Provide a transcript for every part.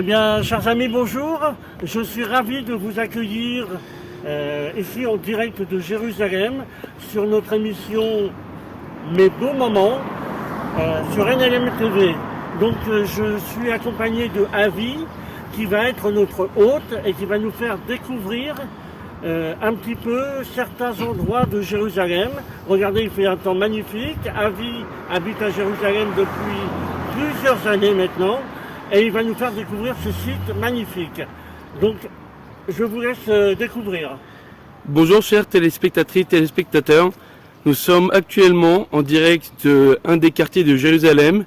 Eh bien, chers amis, bonjour. Je suis ravi de vous accueillir ici en direct de Jérusalem sur notre émission Mes beaux moments sur NLM TV. Donc, je suis accompagné de Avi qui va être notre hôte et qui va nous faire découvrir un petit peu certains endroits de Jérusalem. Regardez, il fait un temps magnifique. Avi habite à Jérusalem depuis plusieurs années maintenant. Et il va nous faire découvrir ce site magnifique. Donc, je vous laisse découvrir. Bonjour chers téléspectatrices, téléspectateurs. Nous sommes actuellement en direct d'un des quartiers de Jérusalem.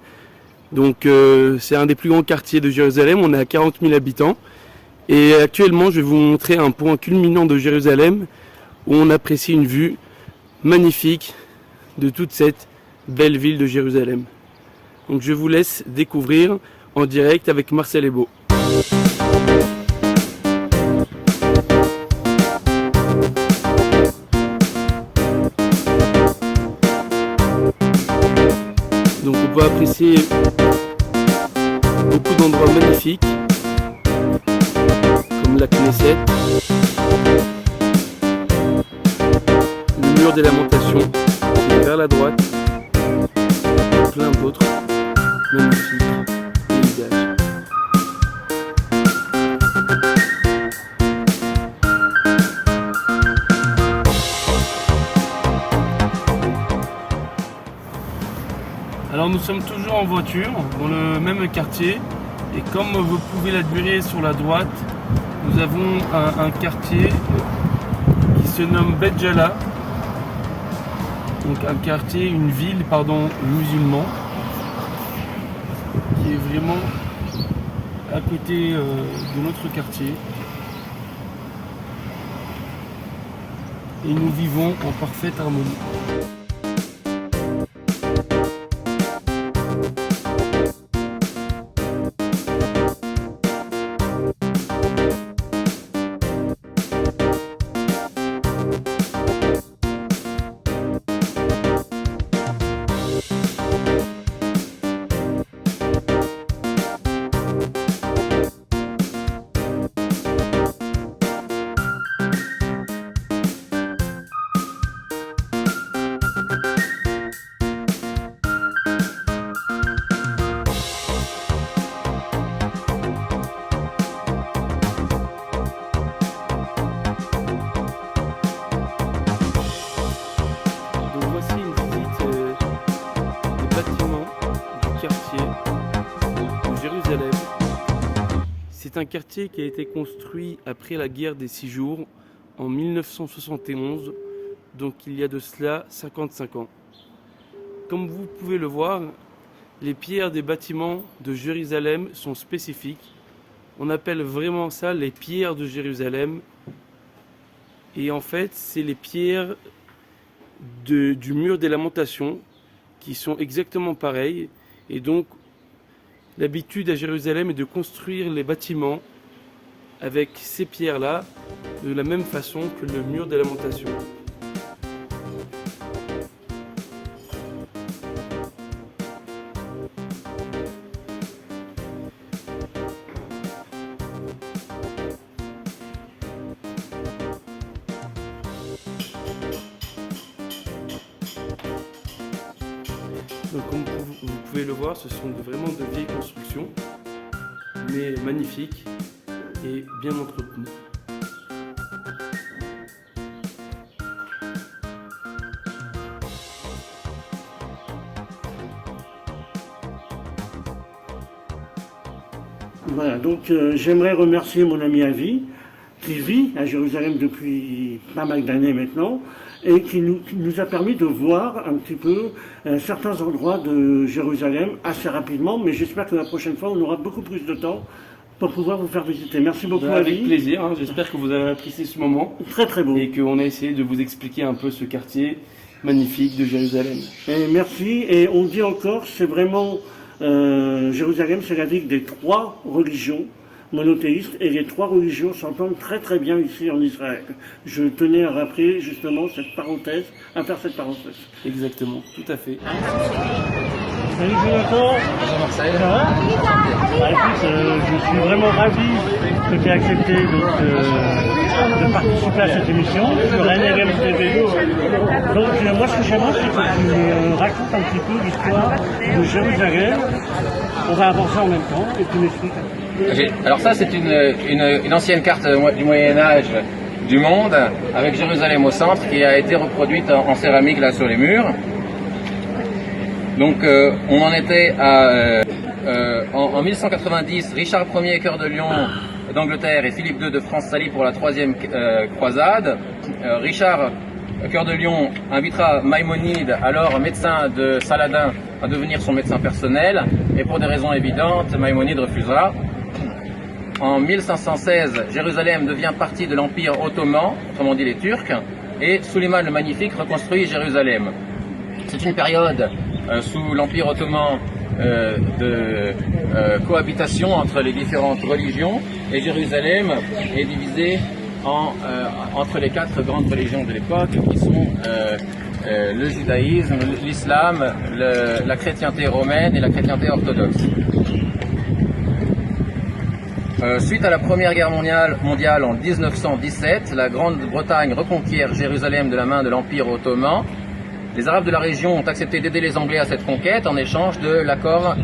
Donc, c'est un des plus grands quartiers de Jérusalem. On est à 40 000 habitants. Et actuellement, je vais vous montrer un point culminant de Jérusalem où on apprécie une vue magnifique de toute cette belle ville de Jérusalem. Donc, je vous laisse découvrir en direct avec Marcel Ebo. Donc on peut apprécier beaucoup d'endroits magnifiques comme la Knesset, le mur des lamentations qui est vers la droite, et plein d'autres magnifiques paysages. Alors nous sommes toujours en voiture dans le même quartier et comme vous pouvez l'admirer sur la droite, nous avons un quartier qui se nomme Bet Jala, donc un quartier, une ville musulman qui est vraiment à côté de notre quartier et nous vivons en parfaite harmonie. C'est un quartier qui a été construit après la guerre des 6 jours en 1971, donc il y a de cela 55 ans. Comme vous pouvez le voir, les pierres des bâtiments de Jérusalem sont spécifiques. On appelle vraiment ça les pierres de Jérusalem. Et en fait, c'est les pierres du mur des lamentations qui sont exactement pareilles. Et donc, l'habitude à Jérusalem est de construire les bâtiments avec ces pierres-là de la même façon que le mur des lamentations. Donc, comme vous pouvez le voir, ce sont vraiment de vieilles constructions, mais magnifiques et bien entretenues. Voilà, donc j'aimerais remercier mon ami Avi, qui vit à Jérusalem depuis pas mal d'années maintenant, et qui nous a permis de voir un petit peu certains endroits de Jérusalem assez rapidement, mais j'espère que la prochaine fois, on aura beaucoup plus de temps pour pouvoir vous faire visiter. Merci beaucoup, Avi. Avec plaisir, hein. J'espère que vous avez apprécié ce moment. Très très beau. Et qu'on a essayé de vous expliquer un peu ce quartier magnifique de Jérusalem. Et merci, et on dit encore, c'est vraiment, Jérusalem, c'est la ville des 3 religions monothéistes, et les 3 religions s'entendent très très bien ici en Israël. Je tenais à rappeler justement cette parenthèse, à faire cette parenthèse. Exactement, tout à fait. Salut Jonathan. Bonjour Marseille. Ça va? Bah, écoute, je suis vraiment ravi que tu aies accepté de participer à cette émission sur NRM TV. Donc moi ce que j'aimerais c'est que tu me racontes un petit peu l'histoire de Jérusalem. On va avancer en même temps et tu m'expliques. Okay. Alors ça c'est une ancienne carte du Moyen-Âge du monde avec Jérusalem au centre qui a été reproduite en céramique là sur les murs. Donc on en était à en 1190, Richard Ier, cœur de lion d'Angleterre et Philippe II de France s'allient pour la troisième croisade. Richard, cœur de lion, invitera Maïmonide, alors médecin de Saladin, à devenir son médecin personnel, et pour des raisons évidentes, Maïmonide refusera. En 1516, Jérusalem devient partie de l'Empire ottoman, autrement dit les Turcs, et Suleiman le Magnifique reconstruit Jérusalem. C'est une période sous l'Empire ottoman de cohabitation entre les différentes religions, et Jérusalem est divisée entre les quatre grandes religions de l'époque qui sont le judaïsme, l'islam, la chrétienté romaine et la chrétienté orthodoxe. Suite à la Première Guerre mondiale en 1917, la Grande-Bretagne reconquiert Jérusalem de la main de l'Empire ottoman. Les Arabes de la région ont accepté d'aider les Anglais à cette conquête en échange de l'accord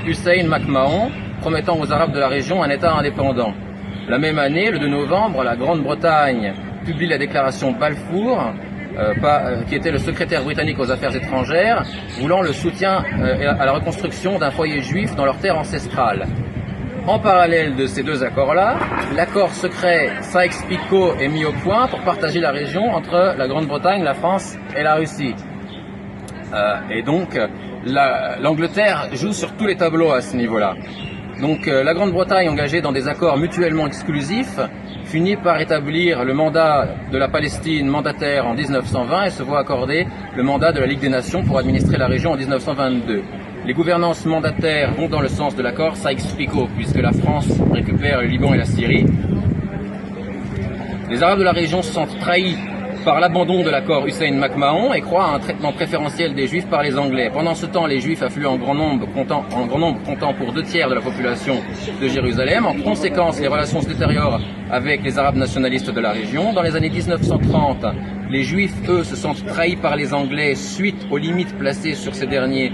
Hussein-McMahon, promettant aux Arabes de la région un État indépendant. La même année, le 2 novembre, la Grande-Bretagne publie la déclaration Balfour, qui était le secrétaire britannique aux affaires étrangères, voulant le soutien à la reconstruction d'un foyer juif dans leur terre ancestrale. En parallèle de ces deux accords-là, l'accord secret Sykes-Picot est mis au point pour partager la région entre la Grande-Bretagne, la France et la Russie. Et donc, l'Angleterre joue sur tous les tableaux à ce niveau-là. Donc, la Grande-Bretagne, engagée dans des accords mutuellement exclusifs, finit par établir le mandat de la Palestine mandataire en 1920 et se voit accorder le mandat de la Ligue des Nations pour administrer la région en 1922. Les gouvernances mandataires vont dans le sens de l'accord Sykes-Picot, puisque la France récupère le Liban et la Syrie. Les Arabes de la région se sentent trahis par l'abandon de l'accord Hussein-McMahon et croient à un traitement préférentiel des Juifs par les Anglais. Pendant ce temps, les Juifs affluent en grand nombre comptant pour 2/3 de la population de Jérusalem. En conséquence, les relations se détériorent avec les Arabes nationalistes de la région. Dans les années 1930, les Juifs, eux, se sentent trahis par les Anglais suite aux limites placées sur ces derniers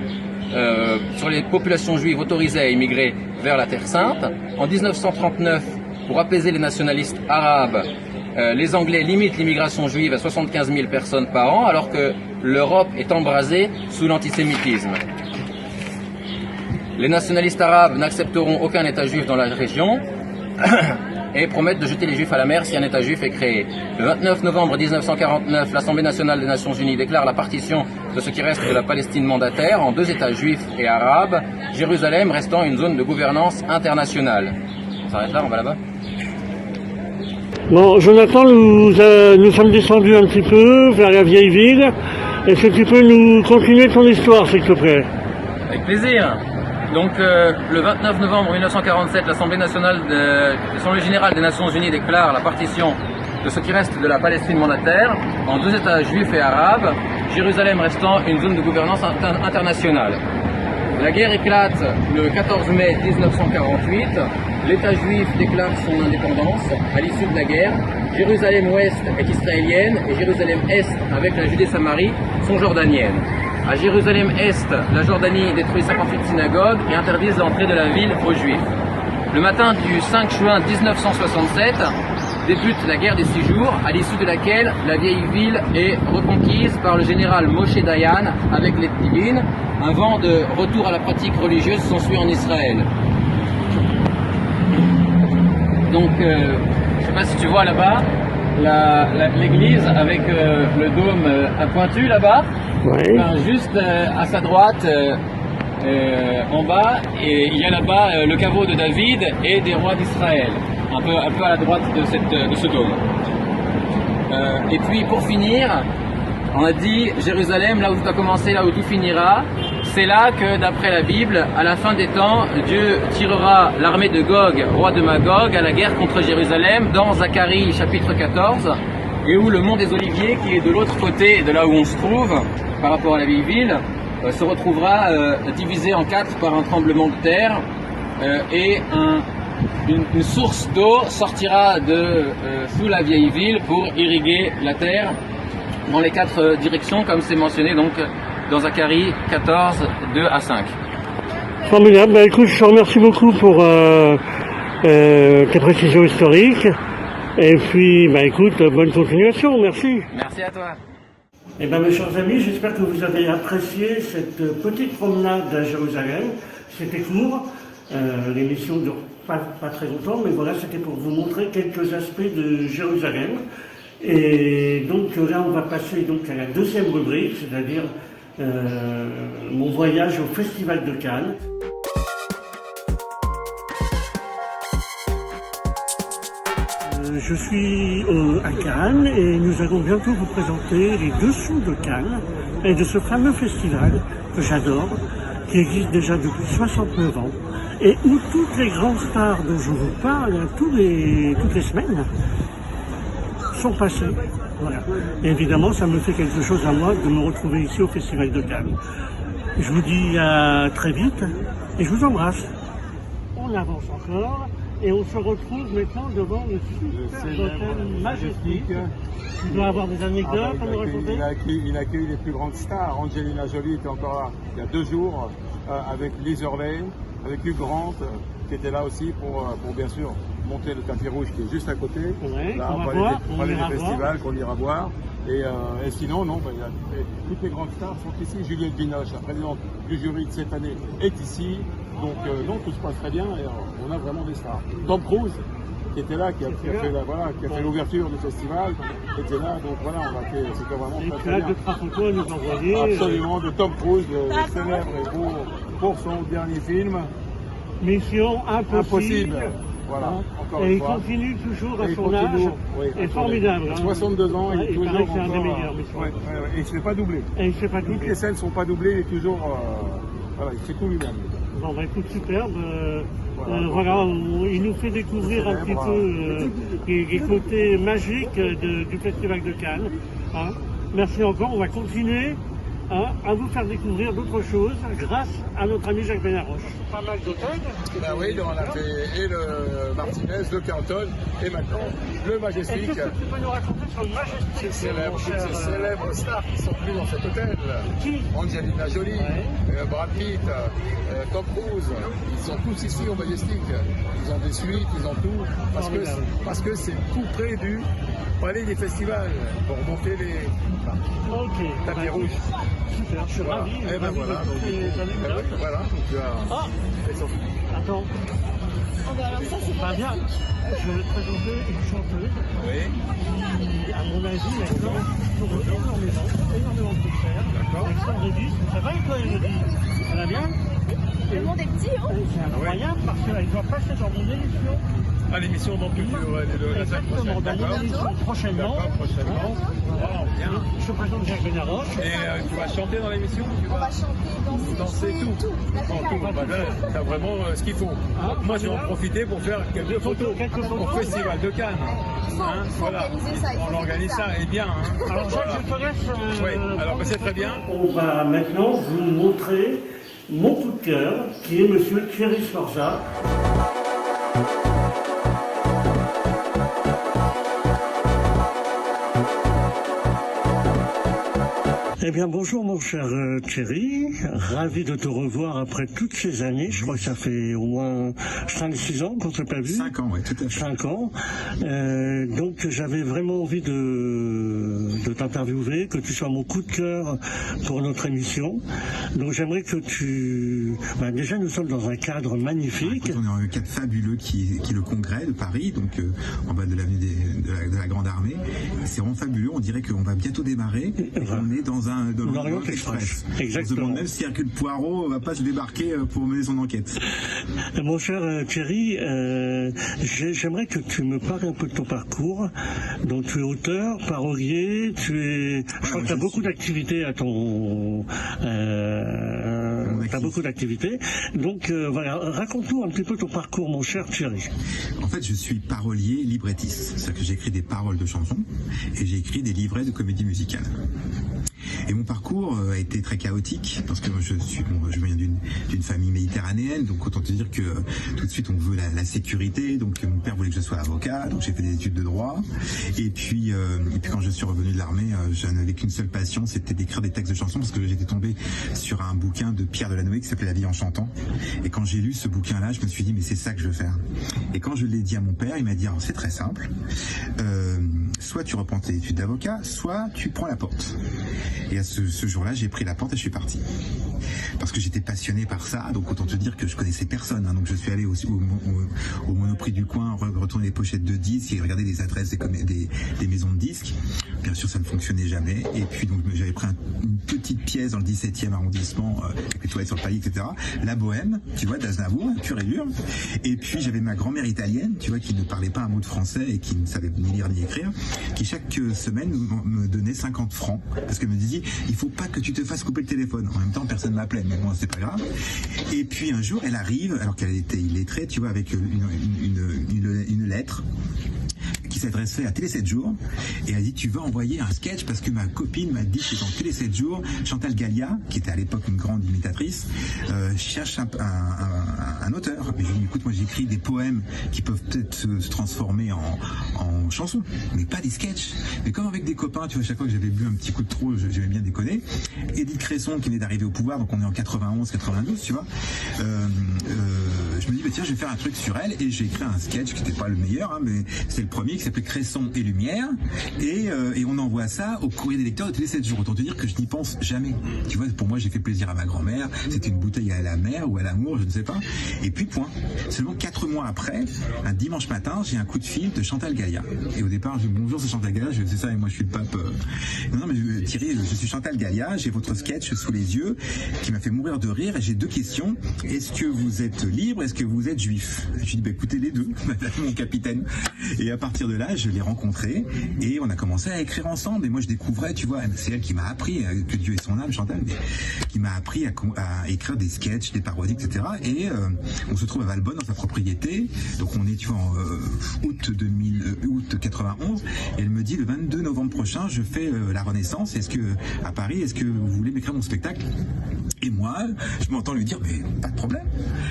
sur les populations juives autorisées à émigrer vers la Terre Sainte. En 1939, pour apaiser les nationalistes arabes, les Anglais limitent l'immigration juive à 75 000 personnes par an, alors que l'Europe est embrasée sous l'antisémitisme. Les nationalistes arabes n'accepteront aucun État juif dans la région et promettent de jeter les Juifs à la mer si un État juif est créé. Le 29 novembre 1949, l'Assemblée nationale des Nations unies déclare la partition de ce qui reste de la Palestine mandataire en 2 États juifs et arabes, Jérusalem restant une zone de gouvernance internationale. On s'arrête là, on va là-bas. Bon, Jonathan, nous sommes descendus un petit peu vers la vieille ville. Est-ce que tu peux nous continuer ton histoire, s'il te plaît? Avec plaisir. Donc, le 29 novembre 1947, l'Assemblée générale des Nations unies déclare la partition de ce qui reste de la Palestine mandataire en 2 États juifs et arabes, Jérusalem restant une zone de gouvernance internationale. La guerre éclate le 14 mai 1948. L'État juif déclare son indépendance à l'issue de la guerre. Jérusalem-Ouest est israélienne et Jérusalem-Est, avec la Judée-Samarie, sont jordaniennes. À Jérusalem-Est, la Jordanie détruit 58 synagogues et interdise l'entrée de la ville aux Juifs. Le matin du 5 juin 1967 débute la guerre des 6 jours, à l'issue de laquelle la vieille ville est reconquise par le général Moshe Dayan avec les Tibines. Un vent de retour à la pratique religieuse s'ensuit en Israël. Donc, je ne sais pas si tu vois là-bas, l'église avec le dôme pointu là-bas. Oui. Enfin, juste à sa droite, en bas, et il y a là-bas le caveau de David et des rois d'Israël, un peu à la droite de ce dôme. Et puis pour finir, on a dit Jérusalem, là où tout a commencé, là où tout finira. C'est là que, d'après la Bible, à la fin des temps, Dieu tirera l'armée de Gog, roi de Magog, à la guerre contre Jérusalem, dans Zacharie chapitre 14, et où le mont des Oliviers, qui est de l'autre côté de là où on se trouve, par rapport à la vieille ville, se retrouvera divisé en 4 par un tremblement de terre et une source d'eau sortira sous la vieille ville pour irriguer la terre dans les 4 directions comme c'est mentionné donc dans Zacharie 14, 2 à 5. Formidable. Bah, écoute, je te remercie beaucoup pour tes précisions historiques. Et puis, bah, écoute, bonne continuation. Merci. Merci à toi. Eh bien, mes chers amis, j'espère que vous avez apprécié cette petite promenade à Jérusalem. C'était court. L'émission ne dure pas très longtemps, mais voilà, c'était pour vous montrer quelques aspects de Jérusalem. Et donc là, on va passer donc à la deuxième rubrique, c'est-à-dire mon voyage au Festival de Cannes. Je suis à Cannes et nous allons bientôt vous présenter les dessous de Cannes et de ce fameux festival que j'adore, qui existe déjà depuis 69 ans et où toutes les grandes stars dont je vous parle toutes les semaines sont passées. Voilà. Et évidemment, ça me fait quelque chose à moi de me retrouver ici au Festival de Cannes. Je vous dis à très vite et je vous embrasse. On avance encore. Et on se retrouve maintenant devant le super hôtel Majestic. Tu dois avoir des anecdotes à nous raconter. Il accueille les plus grandes stars. Angelina Jolie était encore là il y a 2 jours avec Liz Hurley, avec Hugh Grant qui était là aussi pour bien sûr monter le tapis rouge qui est juste à côté. Ouais, là, on va voir, on des festivals qu'on ira voir. Et sinon, non, toutes les grandes stars sont ici. Juliette Binoche, la présidente du jury de cette année, est ici. Donc non, tout se passe très bien et on a vraiment des stars. Tom Cruise, qui était là, qui a fait l'ouverture du festival, était là. Donc voilà, c'était vraiment très bien. Et tu as 2-3 photos à nous envoyer. Absolument, de Tom Cruise, le célèbre et pour son dernier film. Mission Impossible. Voilà, encore et une fois. Il continue toujours à son âge. C'est formidable. 62 ans, il est toujours paraît que c'est un des meilleurs. Et il ne se fait pas doubler. Toutes les scènes ne sont pas doublées, il est toujours... il fait tout lui-même. Bon, bah écoute, superbe. Voilà, il nous fait découvrir un petit peu les côtés magiques du Festival de Cannes. Hein. Merci encore, on va continuer à vous faire découvrir d'autres choses grâce à notre ami Jacques Benaroche. Pas mal d'hôtels. Ben oui, on a fait et le Martinez, le Carlton et maintenant le Majestic. Et qu'est-ce que tu peux nous raconter sur le Majestic? Ces célèbres stars qui sont venues dans cet hôtel. Qui? Angelina Jolie, Brad Pitt, Tom Cruise, ils sont tous ici au Majestic. Ils ont des suites, ils ont tout, parce que c'est tout près du palais des festivals pour monter les tapis rouges. Super, je suis ravi. Et ben voilà. Voilà, donc tu as... Attends. Alors ça c'est pas bien. Je vais te présenter une chanteuse qui, à mon avis, maintenant, tourne énormément de concerts. D'accord. Elle sort de disques. Ça va et toi, Elodie? Ça va bien? Le monde est petit, hein? C'est incroyable parce qu'elle doit passer dans mon émission. À l'émission dans la semaine prochaine. Dans mon émission prochainement. Voilà, bien. Je te présente Jacques Benaroche. Et tu vas chanter dans l'émission? On va chanter, danser tout. Tu as vraiment ce qu'il faut. Moi, je vais en profiter pour faire quelques photos au Festival de Cannes. Voilà. On organise ça, et bien. Alors Jacques, je te laisse... Oui, alors c'est très bien. On va maintenant vous montrer mon coup de cœur, qui est Monsieur Thierry Sforza. Eh bien bonjour mon cher Thierry, ravi de te revoir après toutes ces années, je crois que ça fait au moins 5-6 ans qu'on ne s'est pas vu. 5 ans, oui, tout à fait. 5 ans, donc j'avais vraiment envie de t'interviewer, que tu sois mon coup de cœur pour notre émission. Donc j'aimerais que déjà nous sommes dans un cadre magnifique. Écoute, on est dans un cadre fabuleux qui est le congrès de Paris, donc en bas de l'avenue de la Grande Armée. C'est vraiment fabuleux, on dirait qu'on va bientôt démarrer, on est dans l'Orient Express. Exactement. On se demande même si Hercule Poirot ne va pas se débarquer pour mener son enquête. Mon cher Thierry, j'aimerais que tu me parles un peu de ton parcours. Donc tu es auteur, parolier, je crois que tu as beaucoup d'activités à ton... tu as beaucoup d'activités. Donc voilà, raconte-nous un petit peu ton parcours, mon cher Thierry. En fait, je suis parolier librettiste. C'est-à-dire que j'écris des paroles de chansons et j'ai écrit des livrets de comédie musicale. Et mon parcours a été très chaotique parce que je viens d'une famille méditerranéenne, donc autant te dire que tout de suite on veut la sécurité. Donc mon père voulait que je sois avocat, donc j'ai fait des études de droit. Et puis quand je suis revenu de l'armée, je n'avais qu'une seule passion, c'était d'écrire des textes de chansons, parce que j'étais tombé sur un bouquin de Pierre Delanoë qui s'appelait La vie en chantant. Et quand j'ai lu ce bouquin-là, je me suis dit mais c'est ça que je veux faire. Et quand je l'ai dit à mon père, il m'a dit c'est très simple. Soit tu reprends tes études d'avocat, soit tu prends la porte. Et à ce jour-là, j'ai pris la porte et je suis parti. Parce que j'étais passionné par ça, donc autant te dire que je connaissais personne. Donc je suis allé au Monoprix du coin, retourner les pochettes de disques et regarder les adresses des maisons de disques. Bien sûr, ça ne fonctionnait jamais. Et puis donc j'avais pris une petite pièce dans le 17e arrondissement, avec les toilettes sur le palier, etc. La Bohème, tu vois, d'Aznavour, pur et dur. Et puis j'avais ma grand-mère italienne, tu vois, qui ne parlait pas un mot de français et qui ne savait ni lire ni écrire, qui chaque semaine me donnait 50 francs, parce qu'elle me disait, il faut pas que tu te fasses couper le téléphone. En même temps, personne m'appelait, mais bon, c'est pas grave. Et puis un jour, elle arrive, alors qu'elle était illettrée, tu vois, avec une lettre qui s'adressait à Télé 7 jours, et elle dit tu vas envoyer un sketch parce que ma copine m'a dit que dans Télé 7 jours, Chantal Gallia, qui était à l'époque une grande imitatrice, cherche un auteur. Mais je lui dis écoute, moi j'écris des poèmes qui peuvent peut-être se transformer en chansons, mais pas des sketchs. Mais comme avec des copains, tu vois, chaque fois que j'avais bu un petit coup de trop, j'aimais bien déconner. Edith Cresson qui venait d'arriver au pouvoir, donc on est en 91, 92, tu vois. Je me dis bah tiens, je vais faire un truc sur elle, et j'ai écrit un sketch qui n'était pas le meilleur, hein, mais c'est le premier, qui s'appelait Cresson et Lumière, et on envoie ça au courrier des lecteurs de Télé 7 jours. Autant te dire que je n'y pense jamais. Tu vois, pour moi, j'ai fait plaisir à ma grand-mère, c'était une bouteille à la mer ou à l'amour, je ne sais pas. Et puis point. Seulement 4 mois après, un dimanche matin, j'ai un coup de fil de Chantal Gallia. Et au départ, je dis bonjour, c'est Chantal Gallia, c'est ça, et moi je suis le pape. Non, mais Thierry, je suis Chantal Gallia, j'ai votre sketch sous les yeux, qui m'a fait mourir de rire, et j'ai 2 questions. Est-ce que vous êtes libre, est-ce que vous êtes juif? Je dis, bah écoutez, les deux, mon capitaine. Et à partir de là, je l'ai rencontrée et on a commencé à écrire ensemble. Et moi, je découvrais, tu vois, c'est elle qui m'a appris, que Dieu ait son âme, Chantal, mais qui m'a appris à écrire des sketchs, des parodies, etc. Et on se trouve à Valbonne, dans sa propriété. Donc on est, tu vois, en août 91. Et elle me dit, le 22 novembre prochain, je fais la Renaissance. À Paris, est-ce que vous voulez m'écrire mon spectacle? Et moi, je m'entends lui dire, mais pas de problème.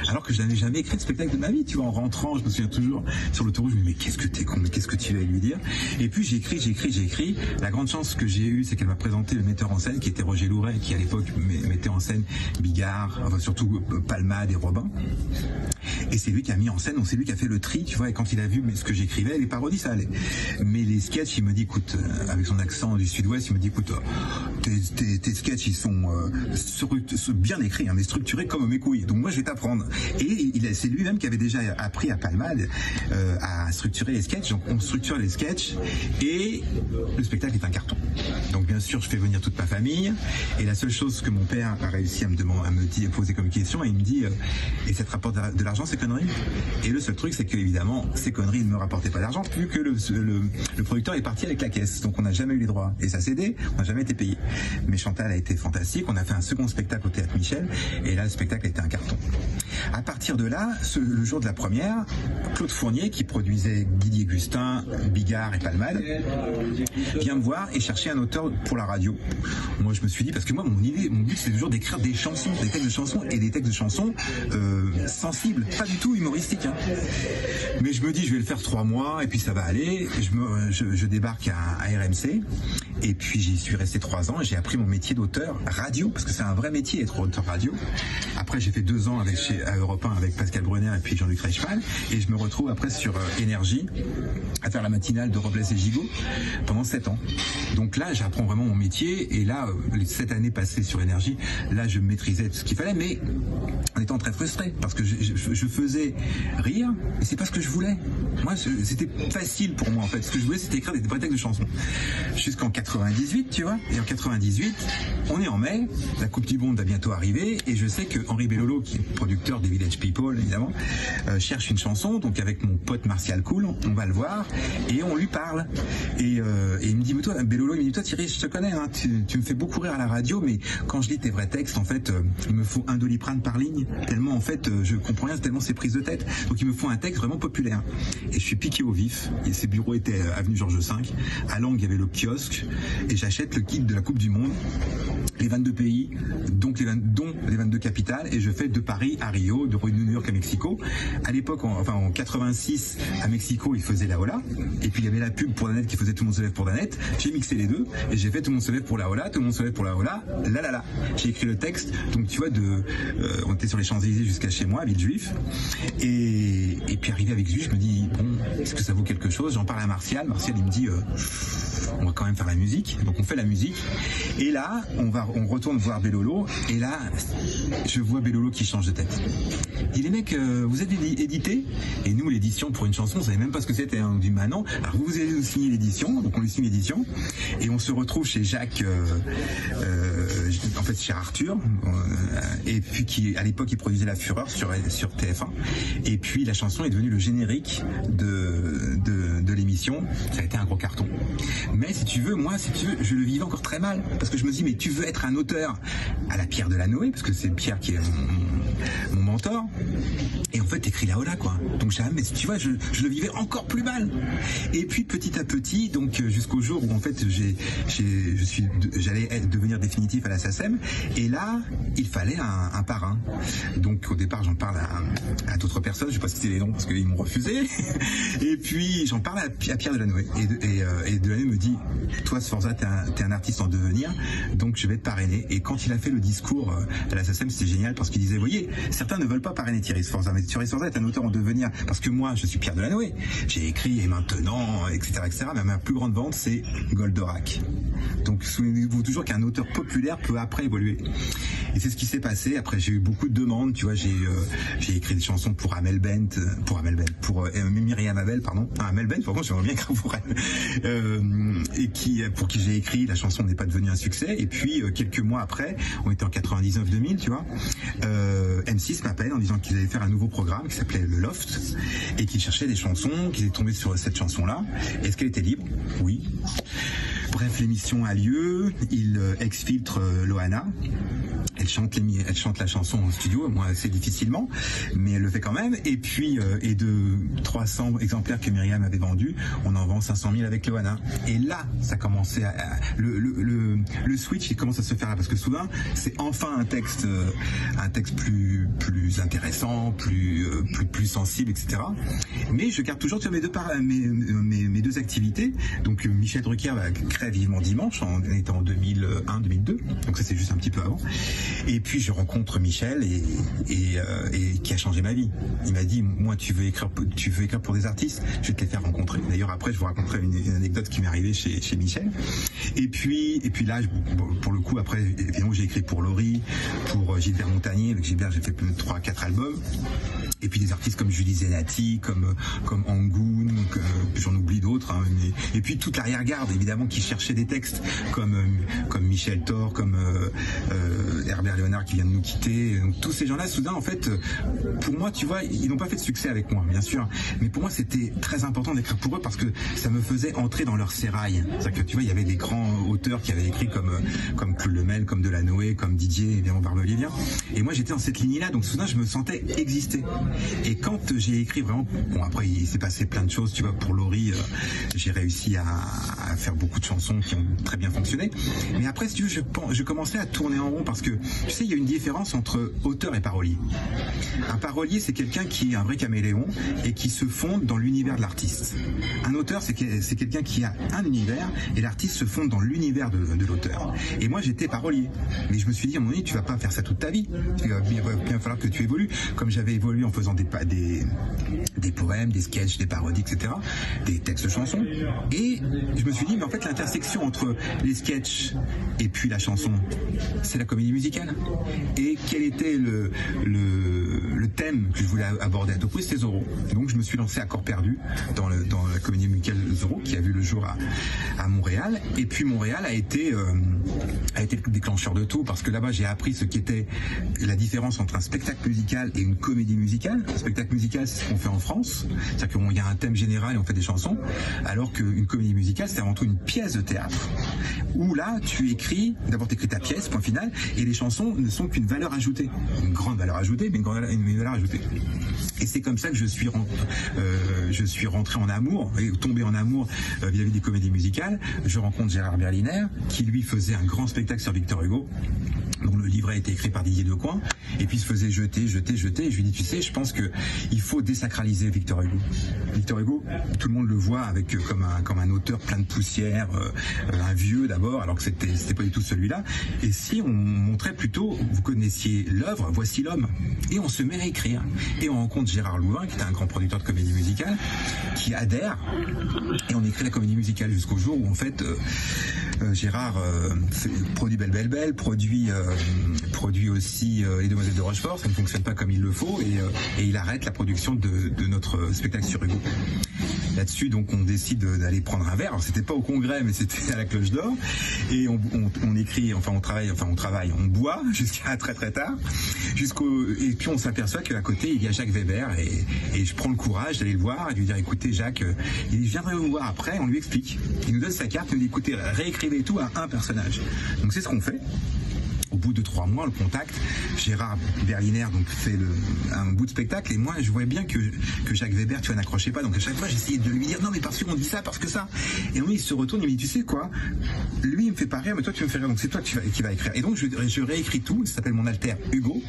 Alors que je n'avais jamais écrit de spectacle de ma vie, tu vois, en rentrant, je me souviens toujours, sur l'autoroute, je me dis, mais qu'est-ce que t'es con, mais qu'est-ce que tu vas lui dire? Et puis j'ai écrit. La grande chance que j'ai eue, c'est qu'elle m'a présenté le metteur en scène, qui était Roger Louret, qui à l'époque mettait en scène Bigard, enfin surtout Palmade et Robin. Et c'est lui qui a mis en scène, donc c'est lui qui a fait le tri, tu vois, et quand il a vu ce que j'écrivais, les parodies, ça allait. Mais les sketchs, il me dit, écoute, avec son accent du sud-ouest, il me dit, écoute, tes sketchs, ils sont bien écrits, hein, mais structurés comme mes couilles. Donc moi, je vais t'apprendre. Et c'est lui-même qui avait déjà appris à Palmade à structurer les sketchs. Donc on structure les sketchs et le spectacle est un carton. Donc bien sûr, je fais venir toute ma famille. Et la seule chose que mon père a réussi à me poser comme question, il me dit, et ça te rapporte de l'argent, ces conneries? Et le seul truc, c'est que évidemment, ces conneries ne me rapportaient pas d'argent, vu que le producteur est parti avec la caisse. Donc on n'a jamais eu les droits. Et ça cédait, on n'a jamais été payé. Mais Chantal a été fantastique. On a fait un second spectacle au Théâtre Michel. Et là, le spectacle a été un carton. À partir de là, le jour de la première, Claude Fournier, qui produisait Didier Gustin, Bigard et Palmade, vient me voir et chercher un auteur pour la radio. Moi, je me suis dit, parce que moi, mon but, c'est toujours d'écrire des chansons, des textes de chansons, et des textes de chansons sensibles, pas du tout humoristiques. Hein. Mais je me dis, je vais le faire 3 mois, et puis ça va aller. Je débarque à RMC, et puis j'y suis resté 3 ans, et j'ai appris mon métier d'auteur radio, parce que c'est un vrai métier, être auteur radio. Après, j'ai fait 2 ans à Europe 1 avec Pascal Brunner et puis Jean-Luc Reichmann, et je me retrouve après sur Énergie à faire la matinale de Robles et Gigot pendant 7 ans. Donc là, j'apprends vraiment mon métier, et là, les 7 années passées sur Énergie, là, je maîtrisais tout ce qu'il fallait, mais en étant très frustré, parce que je faisais rire, et c'est pas ce que je voulais. Moi, c'était facile pour moi, en fait. Ce que je voulais, c'était écrire des vrais textes de chansons. Jusqu'en 98, tu vois, et en 98, on est en mai, la Coupe du Monde va bientôt arriver, et je sais que Henri Bellolo, qui est producteur des Village People, évidemment, cherche une chanson. Donc avec mon pote Martial Cool, on va le voir et on lui parle. Et il me dit, mais toi, Bellolo, il me dit, toi Thierry, je te connais, hein, tu me fais beaucoup rire à la radio, mais quand je lis tes vrais textes, en fait, il me faut un Doliprane par ligne, tellement en fait, je comprends rien, tellement c'est prise de tête. Donc il me faut un texte vraiment populaire. Et je suis piqué au vif. Et ses bureaux étaient avenue Georges V. À Langres, il y avait le kiosque, et j'achète le kit de la Coupe du Monde, les 22 pays, dont les 22 capitales, et je fais de Paris à Rio, de New York à Mexico. À l'époque, en 86, à Mexico, il faisait la Ola, et puis il y avait la pub pour Danette qui faisait Tout le monde se lève pour Danette. J'ai mixé les deux, et j'ai fait Tout le monde se lève pour la Ola, Tout le monde se lève pour la Ola, la. J'ai écrit le texte, donc tu vois, on était sur les Champs-Élysées jusqu'à chez moi, à Villejuif, et puis arrivé avec lui, je me dis, bon, est-ce que ça vaut quelque chose? J'en parle à Martial, il me dit, on va quand même faire la musique, donc on fait la musique, et là, on retourne voir Bellolo, et là, je vois Bellolo qui change de tête. Il dit, les mecs, vous êtes édité? Et nous, l'édition pour une chanson, on savait même pas ce que c'était. On dit, bah non, alors vous allez nous signer l'édition, donc on lui signe l'édition, et on se retrouve chez Jacques, en fait chez Arthur, et puis qui, à l'époque, il produisait La Fureur sur TF1, et puis la chanson est devenue le générique de l'émission. Ça a été un gros carton. Mais si tu veux, je le vivais encore très mal, parce que je me dis, mais tu veux être un auteur à la Pierre Delanoë, parce que c'est Pierre qui est mon mentor, et en fait t'écris la Ola, quoi. Donc mais si tu vois, je le vivais encore plus mal. Et puis petit à petit, donc jusqu'au jour où en fait j'allais devenir définitif à la SACEM, et là il fallait un parrain. Donc au départ j'en parle à d'autres personnes, je vais pas citer les noms parce qu'ils m'ont refusé. Et puis j'en parle à Pierre Delanoë, et Delanoë me dit, toi Sforza, t'es un artiste en devenir, donc je vais te parrainer. Et quand il a fait le discours à la SACEM, c'était génial, parce qu'il disait, voyez, certains ne veulent pas parrainer Thierry Sforza, mais Thierry Sforza est un auteur en devenir, parce que moi je suis Pierre Delanoë, j'ai écrit Et maintenant, etc., mais ma plus grande vente c'est Goldorak. Donc souvenez-vous toujours qu'un auteur populaire peut après évoluer, et c'est ce qui s'est passé. Après j'ai eu beaucoup de demandes, tu vois, j'ai écrit des chansons pour Amel Bent, pour Myriam Abel, pardon, Amel Bent, par contre j'aimerais bien écrire pour elle, et pour qui j'ai écrit. La chanson n'est pas devenue un succès, et puis quelques mois après, on était en 99-2000, tu vois, M6 m'appelle en disant qu'ils allaient faire un nouveau programme qui s'appelait Le Loft, et qu'ils cherchaient des chansons, qu'ils étaient tombés sur cette chanson-là. Est-ce qu'elle était libre? Oui. Bref, l'émission a lieu, il exfiltre Loana. Elle chante la chanson en studio, moi assez difficilement, mais elle le fait quand même. Et puis, et de 300 exemplaires que Myriam avait vendus, on en vend 500 000 avec Loana. Et là, ça commençait le switch, il commence à se faire là, parce que soudain, c'est enfin un texte plus intéressant, plus sensible, etc. Mais je garde toujours mes deux activités. Donc Michel Drucker crée Vivement Dimanche, on était en 2001-2002, donc ça c'est juste un petit peu avant. Et puis je rencontre Michel et qui a changé ma vie. Il m'a dit, moi tu veux écrire pour des artistes, je vais te les faire rencontrer. D'ailleurs après je vous raconterai une anecdote qui m'est arrivée chez Michel. Et puis là, pour le coup, après évidemment j'ai écrit pour Laurie, pour Gilbert Montagnier. Avec Gilbert j'ai fait 3-4 albums. Et puis des artistes comme Julie Zenati, comme Angoun, j'en oublie d'autres, hein, et puis toute l'arrière-garde évidemment qui cherchait des textes comme Michel Thor, comme Herbert Léonard qui vient de nous quitter. Donc, tous ces gens-là, soudain, en fait, pour moi, tu vois, ils n'ont pas fait de succès avec moi, bien sûr, mais pour moi c'était très important d'écrire pour eux, parce que ça me faisait entrer dans leur sérail. C'est-à-dire que tu vois, il y avait des grands auteurs qui avaient écrit comme Claude Lemel, comme Delanoë, comme Didier, évidemment Barbelivien, et moi j'étais dans cette lignée-là, donc soudain je me sentais exister. Et quand j'ai écrit vraiment, bon après il s'est passé plein de choses, tu vois, pour Laurie, j'ai réussi à faire beaucoup de chansons qui ont très bien fonctionné, mais après si tu veux, je commençais à tourner en rond, parce que tu sais, il y a une différence entre auteur et parolier. Un parolier, c'est quelqu'un qui est un vrai caméléon et qui se fonde dans l'univers de l'artiste. Un auteur, c'est quelqu'un qui a un univers et l'artiste se fonde dans l'univers de l'auteur. Et moi j'étais parolier, mais je me suis dit à un moment donné, tu vas pas faire ça toute ta vie, il va bien falloir que tu évolues, comme j'avais évolué en faisant des poèmes, des sketchs, des parodies, etc., des textes de chansons. Et je me suis dit, mais en fait l'intersection entre les sketchs et puis la chanson, c'est la comédie musicale. Et quel était le thème que je voulais aborder? Donc oui, c'était Zorro. Donc je me suis lancé à corps perdu dans la comédie musicale Zorro, qui a vu le jour à Montréal. Et puis Montréal a été le déclencheur de tout, parce que là-bas j'ai appris ce qu'était la différence entre un spectacle musical et une comédie musicale. musical. Le spectacle musical, c'est ce qu'on fait en France. C'est-à-dire qu'il y a un thème général et on fait des chansons. Alors qu'une comédie musicale, c'est avant tout une pièce de théâtre. Où là, tu écris, d'abord tu écris ta pièce, point final, et les chansons ne sont qu'une valeur ajoutée. Une grande valeur ajoutée, mais une valeur ajoutée. Et c'est comme ça que je suis rentré en amour, et tombé en amour vis-à-vis des comédies musicales. Je rencontre Gérard Berliner, qui lui faisait un grand spectacle sur Victor Hugo, dont le livret a été écrit par Didier Decoing, et puis il se faisait jeter, et je lui dis, tu sais, je pense qu'il faut désacraliser Victor Hugo. Victor Hugo, tout le monde le voit avec comme un auteur plein de poussière, un vieux d'abord, alors que c'était pas du tout celui-là. Et si on montrait plutôt, vous connaissiez l'œuvre, voici l'homme, et on se met à écrire. Et on rencontre Gérard Louvain, qui est un grand producteur de comédie musicale, qui adhère, et on écrit la comédie musicale jusqu'au jour où en fait Gérard produit Belle Belle Belle, produit aussi Les Demoiselles de Rochefort. Ça ne fonctionne pas comme il le faut, et il arrête la production de notre spectacle sur Hugo. Là-dessus, donc, on décide d'aller prendre un verre. Alors, c'était pas au Congrès, mais c'était à la Cloche d'Or. Et on écrit, on boit jusqu'à très très tard, et puis on s'aperçoit qu'à côté il y a Jacques Weber, et je prends le courage d'aller le voir et de lui dire, écoutez Jacques, il viendrait vous voir après. On lui explique. Il nous donne sa carte, il nous dit, écoutez, réécrivez tout à un personnage. Donc c'est ce qu'on fait. Au bout de 3 mois, on le contacte. Gérard Berliner donc fait un bout de spectacle, et moi je voyais bien que Jacques Weber, tu vois, n'accrochait pas. Donc à chaque fois j'essayais de lui dire non mais parce qu'on dit ça, parce que ça. Et donc il se retourne, il me dit, tu sais quoi, lui il me fait pas rire, mais toi tu me fais rire, donc c'est toi qui vas écrire. Et donc je réécris tout. Ça s'appelle Mon alter Hugo.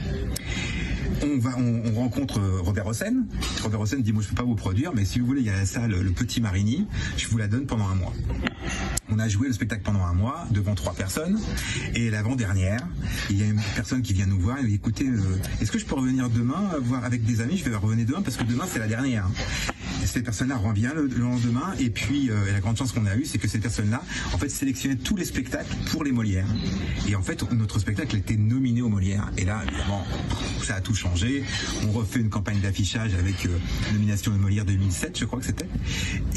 On rencontre Robert Hossein. Robert Hossein dit, moi je peux pas vous produire, mais si vous voulez, il y a la salle Le Petit Marigny, je vous la donne pendant 1 mois. On a joué le spectacle pendant 1 mois devant 3 personnes, et l'avant-dernière, il y a une personne qui vient nous voir et dit, écoutez, est-ce que je peux revenir demain voir avec des amis? Je vais revenir demain parce que demain c'est la dernière. Et cette personne-là revient le lendemain, et puis la grande chance qu'on a eue, c'est que cette personne-là en fait sélectionnait tous les spectacles pour les Molières. Et en fait notre spectacle était nominé aux Molières, et là évidemment ça a tout changé. On refait une campagne d'affichage avec nomination de Molière 2007, je crois que c'était.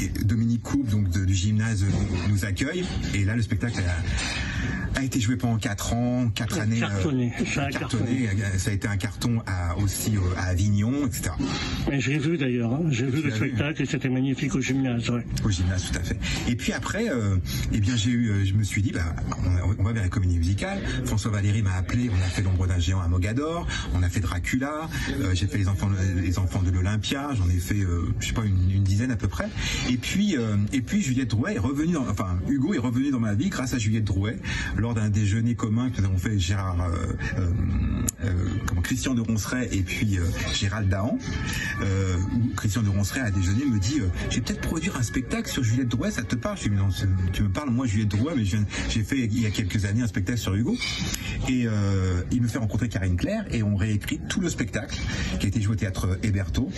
Et Dominique Coupe, donc du gymnase, nous accueille, et là le spectacle a été joué pendant 4 ans, 4 années. Cartonné. Ça a été un carton aussi à Avignon, etc. Et j'ai vu d'ailleurs, hein. J'ai vu le spectacle et c'était magnifique au gymnase. Ouais. Au gymnase, tout à fait. Et puis après, je me suis dit, on va vers la comédie musicale. François Valéry m'a appelé, on a fait L'ombre d'un géant à Mogador, on a fait Dracula, j'ai fait les enfants de l'Olympia, j'en ai fait, je sais pas, une dizaine à peu près. Et puis Juliette Drouet est revenue, Hugo est revenu dans ma vie grâce à Juliette Drouet, lors d'un déjeuner commun que nous avons fait Christian de Ronceret et puis Gérald Dahan. Christian de Ronceret à déjeuner me dit, j'ai peut-être produire un spectacle sur Juliette Drouet, ça te parle? Je lui dis, non, tu me parles, moi Juliette Drouet, mais j'ai fait il y a quelques années un spectacle sur Hugo. Et il me fait rencontrer Karine Claire, et on réécrit tout le spectacle qui a été joué au théâtre Hébertot,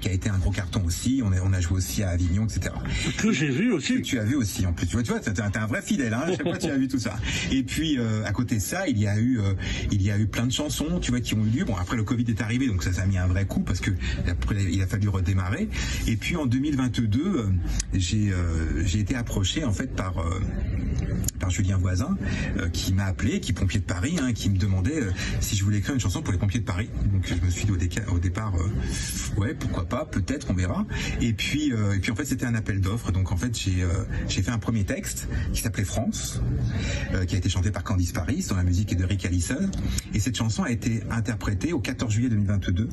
qui a été un gros carton aussi. On a joué aussi à Avignon, etc. Que j'ai vu aussi. Que tu as vu aussi en plus. Tu vois, t'es un vrai fidèle. Hein, chaque fois tu as vu tout ça. Et puis à côté de ça, il y a eu plein de chansons, tu vois, qui ont eu lieu. Bon, après le Covid est arrivé, donc ça a mis un vrai coup parce que après il a fallu redémarrer. Et puis en 2022, j'ai été approché en fait par Julien Voisin, qui m'a appelé, qui est pompier de Paris, hein, qui me demandait si je voulais écrire une chanson pour les pompiers de Paris. Donc je me suis dit au départ, ouais, pourquoi pas, peut-être, on verra. Et puis en fait c'était un appel d'offres. Donc en fait j'ai fait un premier texte qui s'appelait France, qui a été chanté par Candice Paris, dont la musique est de Rick Allison. Et cette chanson a été interprétée au 14 juillet 2022.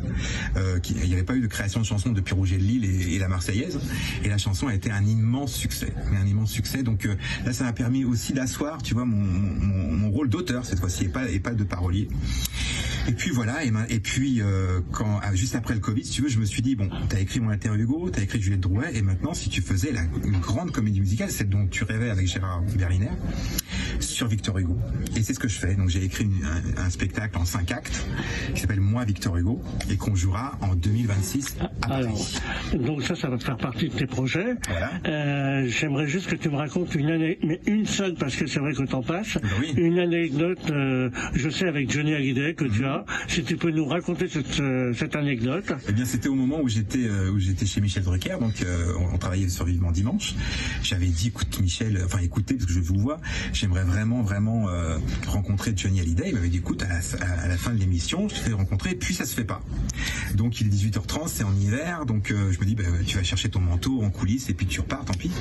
Il n'y avait pas eu de création de chanson depuis Rouget de Lille et la Marseillaise. Et la chanson a été un immense succès. Donc là ça m'a permis aussi d'asseoir, tu vois, mon rôle d'auteur cette fois-ci et pas de parolier. Et puis voilà, et puis juste après le Covid, si tu veux, je me suis dit, bon, t'as écrit Mon alter Hugo, t'as écrit Juliette Drouet, et maintenant si tu faisais une grande comédie musicale, celle dont tu rêvais avec Gérard Berliner, sur Victor Hugo. Et c'est ce que je fais. Donc j'ai écrit un spectacle en 5 actes qui s'appelle Moi Victor Hugo, et qu'on jouera en 2026 à Paris. Alors, donc ça va faire partie de tes projets. Voilà. J'aimerais juste que tu me racontes une année, mais une seule, parce parce que c'est vrai que le temps passe. Oui. Une anecdote, je sais, avec Johnny Hallyday que tu as. Si tu peux nous raconter cette anecdote. Eh bien, c'était au moment où j'étais chez Michel Drucker, donc on travaillait sur Vivement Dimanche. J'avais dit, écoute Michel, enfin écoutez, parce que je vous vois, j'aimerais vraiment rencontrer Johnny Hallyday. Il m'avait dit, écoute, à la fin de l'émission, je te fais rencontrer, puis ça se fait pas. Donc il est 18h30, c'est en hiver, donc je me dis, tu vas chercher ton manteau en coulisses et puis tu repars, tant pis.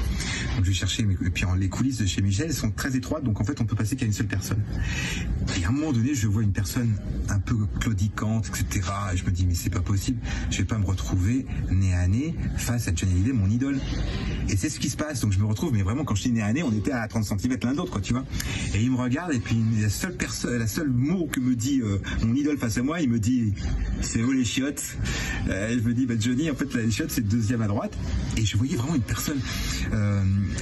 Donc je vais chercher, et puis les coulisses de chez Michel sont très étroites, donc en fait on peut passer qu'à une seule personne. Et à un moment donné, je vois une personne un peu claudicante, etc. Et je me dis, mais c'est pas possible, je vais pas me retrouver nez à nez face à Johnny Hallyday, mon idole. Et c'est ce qui se passe, donc je me retrouve, mais vraiment quand je dis nez à nez, on était à 30 cm l'un de l'autre, quoi, tu vois. Et il me regarde, et puis la seule mot que me dit mon idole face à moi, il me dit, c'est où les chiottes? Je me dis, Johnny, en fait, les chiottes, c'est le deuxième à droite. Et je voyais vraiment une personne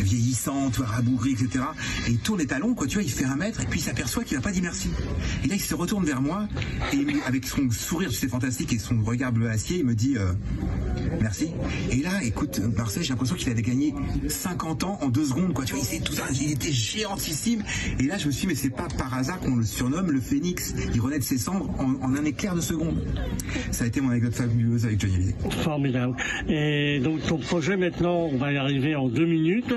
vieillissante, rabougrie, etc. Et il tourne les talons, quoi, tu vois, il fait 1 mètre, et puis il s'aperçoit qu'il n'a pas dit merci. Et là, il se retourne vers moi, et avec son sourire, c'est fantastique, et son regard bleu acier, il me dit, merci. Et là, écoute, Marcel, j'ai l'impression qu'il avait gagné 50 ans en 2 secondes, quoi, tu vois, il était géantissime. Et là, je me suis dit, mais c'est pas par hasard qu'on le surnomme le Phénix. Il renaît de ses cendres en un éclair de seconde. Ça a été mon anecdote fabuleuse avec Johnny Hallyday. Formidable. Et donc ton projet maintenant, on va y arriver en 2 minutes.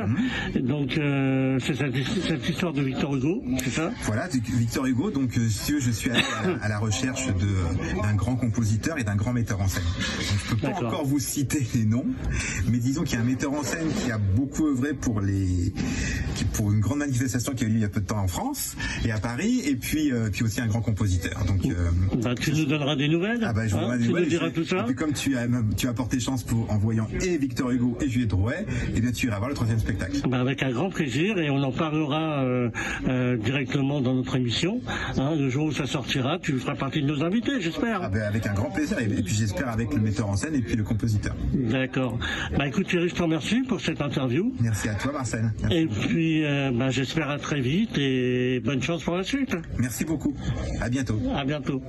Donc c'est cette histoire de Victor Hugo, c'est ça? Voilà, Victor Hugo. Donc si tu veux, je suis allé à la recherche d'un grand compositeur et d'un grand metteur en scène. Donc je peux pas encore vous citer les noms, mais disons qu'il y a un metteur en scène qui a beaucoup œuvré pour une grande manifestation qui a eu lieu il y a peu de temps en France et à Paris, et puis aussi un grand compositeur. Donc tu nous donneras des nouvelles. Ah je vous donnerai des tu nouvelles. nous diras tout ça. Et puis comme tu as porté chance en voyant et Victor Hugo et Juliette Drouet, et bien tu iras voir le 3e spectacle. Avec un grand plaisir, et on en parlera directement dans notre émission. Le jour où ça sortira, tu feras partie de nos invités, j'espère. Avec un grand plaisir, et puis j'espère avec le metteur en scène et puis le compositeur. D'accord. Écoute Thierry, je te remercie pour cette interview. Merci à toi Marcel. Merci. Et puis j'espère à très vite, et bonne chance pour la suite. Merci beaucoup. À bientôt. À bientôt.